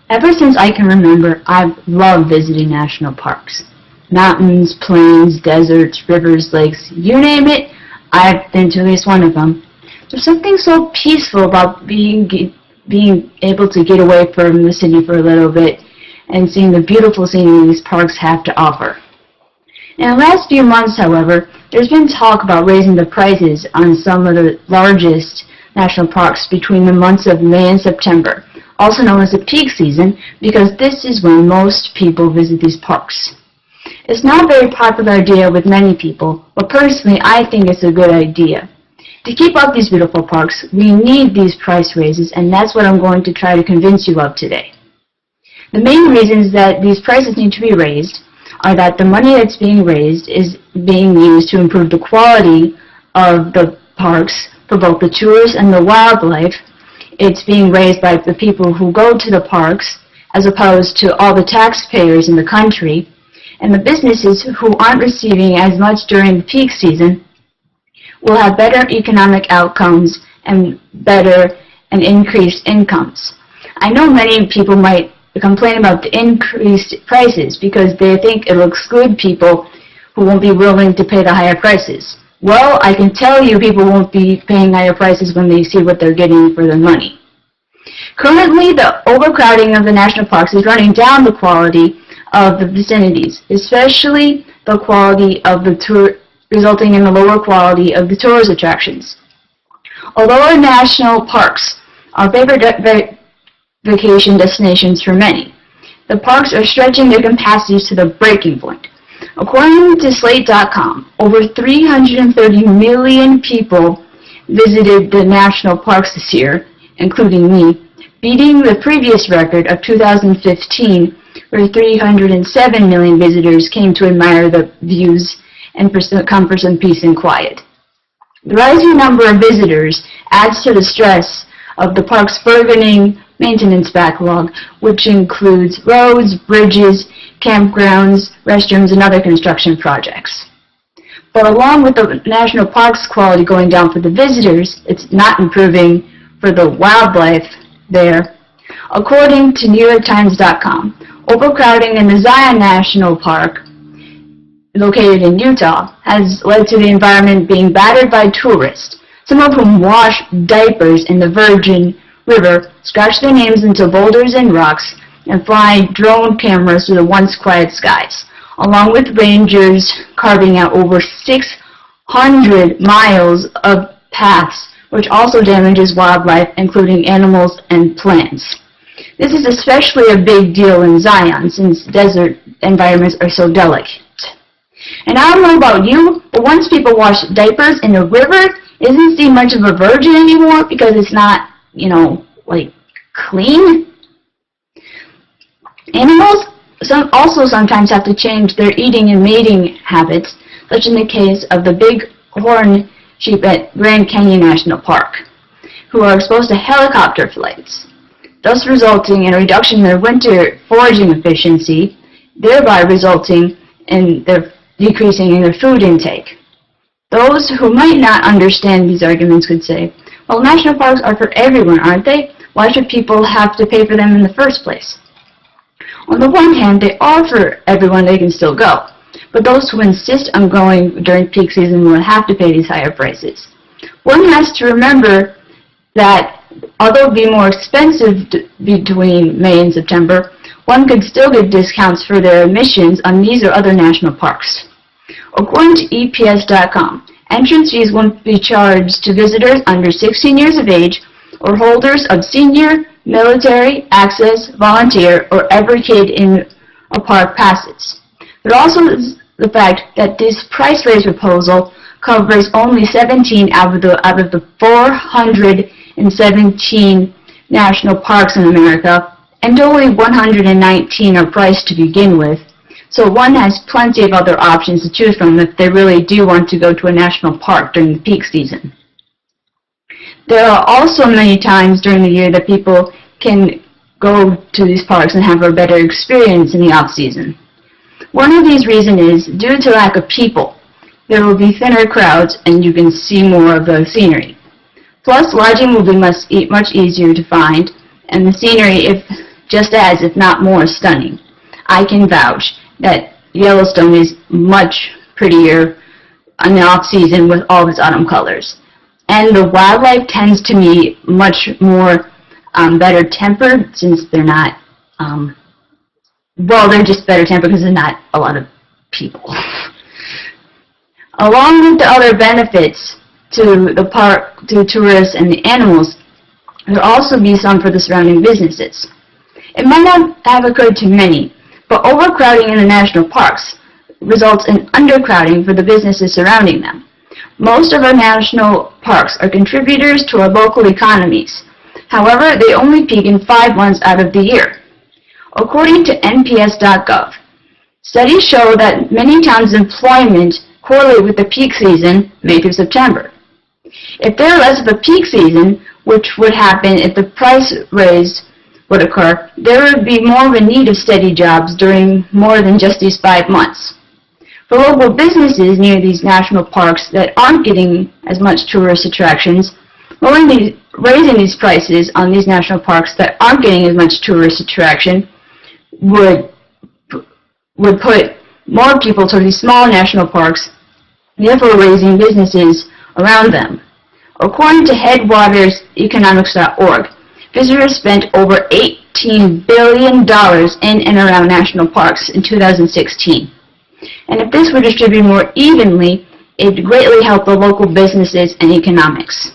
Ever since I can remember, I've loved visiting national parks. Mountains, plains, deserts, rivers, lakes, you name it, I've been to at least one of them. There's something so peaceful about being able to get away from the city for a little bit and seeing the beautiful scenery these parks have to offer. In the last few months, however, there's been talk about raising the prices on some of the largest national parks between the months of May and September, also known as the peak season, because this is when most people visit these parks. It's not a very popular idea with many people, but personally I think it's a good idea. To keep up these beautiful parks, we need these price raises, and that's what I'm going to try to convince you of today. The main reasons that these prices need to be raised are that the money that's being raised is being used to improve the quality of the parks for both the tourists and the wildlife. It's being raised by the people who go to the parks as opposed to all the taxpayers in the country, and the businesses who aren't receiving as much during the peak season will have better economic outcomes and better and increased incomes. I know many people might complain about the increased prices because they think it'll exclude people who won't be willing to pay the higher prices. Well, I can tell you people won't be paying higher prices when they see what they're getting for their money. Currently, the overcrowding of the national parks is running down the quality of the vicinities, especially the quality of the tour, resulting in the lower quality of the tourist attractions. Although our national parks are favorite vacation destinations for many, the parks are stretching their capacities to the breaking point. According to Slate.com, over 330 million people visited the national parks this year, including me, beating the previous record of 2015, where 307 million visitors came to admire the views and come for some peace and quiet. The rising number of visitors adds to the stress of the park's burgeoning maintenance backlog, which includes roads, bridges, campgrounds, restrooms, and other construction projects. But along with the national parks quality going down for the visitors, it's not improving for the wildlife there. According to NewYorkTimes.com, overcrowding in the Zion National Park, located in Utah, has led to the environment being battered by tourists, some of whom wash diapers in the Virgin River, scratch their names into boulders and rocks, and fly drone cameras to the once quiet skies, along with rangers carving out over 600 miles of paths, which also damages wildlife, including animals and plants. This is especially a big deal in Zion, since desert environments are so delicate. And I don't know about you, but once people wash diapers in a river, it doesn't seem much of a virgin anymore because it's not, like clean. Animals also sometimes have to change their eating and mating habits, such in the case of the bighorn sheep at Grand Canyon National Park, who are exposed to helicopter flights, thus resulting in a reduction in their winter foraging efficiency, thereby resulting in their decreasing in their food intake. Those who might not understand these arguments could say, well, national parks are for everyone, aren't they? Why should people have to pay for them in the first place? On the one hand, they are for everyone, they can still go. But those who insist on going during peak season will have to pay these higher prices. One has to remember that although it would be more expensive between May and September, one could still get discounts for their admissions on these or other national parks. According to EPS.com, entrance fees won't be charged to visitors under 16 years of age or holders of senior, military, access, volunteer, or every kid in a park passes. But also is the fact that this price raise proposal covers only 17 out of the 417 national parks in America, and only 119 are priced to begin with. So one has plenty of other options to choose from if they really do want to go to a national park during the peak season. There are also many times during the year that people can go to these parks and have a better experience in the off-season. One of these reasons is due to lack of people. There will be thinner crowds and you can see more of the scenery. Plus, lodging will be much easier to find, and the scenery, if just as, if not more, stunning. I can vouch that Yellowstone is much prettier in the off-season with all of its autumn colors. And the wildlife tends to be much more better tempered, since they're not, they're just better tempered because there's not a lot of people. Along with the other benefits to the park, to tourists and the animals, there will also be some for the surrounding businesses. It might not have occurred to many, but overcrowding in the national parks results in undercrowding for the businesses surrounding them. Most of our national parks are contributors to our local economies. However, they only peak in 5 months out of the year. According to NPS.gov, studies show that many towns' employment correlate with the peak season, May through September. If there are less of a peak season, which would happen if the price raise would occur, there would be more of a need of steady jobs during more than just these 5 months. For local businesses near these national parks that aren't getting as much tourist attractions, raising these prices on these national parks that aren't getting as much tourist attraction would put more people to these small national parks, therefore raising businesses around them. According to HeadwatersEconomics.org, visitors spent over $18 billion in and around national parks in 2016. And if this were distributed more evenly, it would greatly help the local businesses and economics.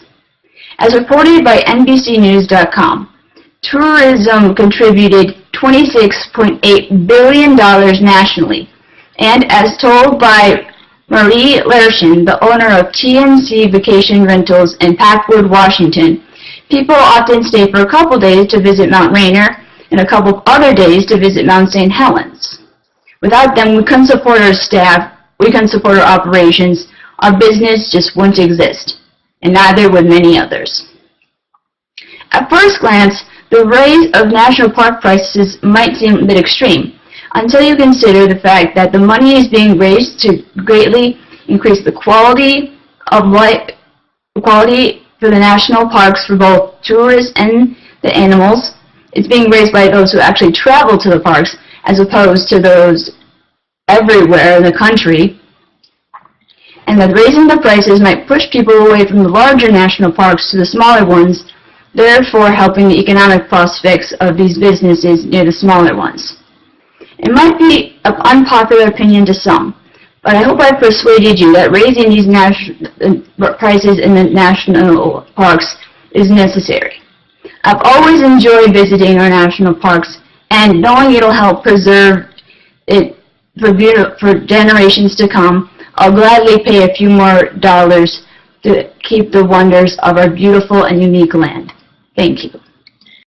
As reported by NBCNews.com, tourism contributed $26.8 billion nationally, and as told by Marie Lershin, the owner of TNC Vacation Rentals in Packwood, Washington, people often stay for a couple days to visit Mount Rainier and a couple other days to visit Mount St. Helens. Without them, we couldn't support our staff, we couldn't support our operations, our business just wouldn't exist, and neither would many others. At first glance, the raise of national park prices might seem a bit extreme, until you consider the fact that the money is being raised to greatly increase the quality of life, for the national parks for both tourists and the animals. It's being raised by those who actually travel to the parks, as opposed to those everywhere in the country, and that raising the prices might push people away from the larger national parks to the smaller ones, therefore helping the economic prospects of these businesses near the smaller ones. It might be an unpopular opinion to some, but I hope I persuaded you that raising these prices in the national parks is necessary. I've always enjoyed visiting our national parks, and knowing it'll help preserve it for generations to come, I'll gladly pay a few more dollars to keep the wonders of our beautiful and unique land. Thank you.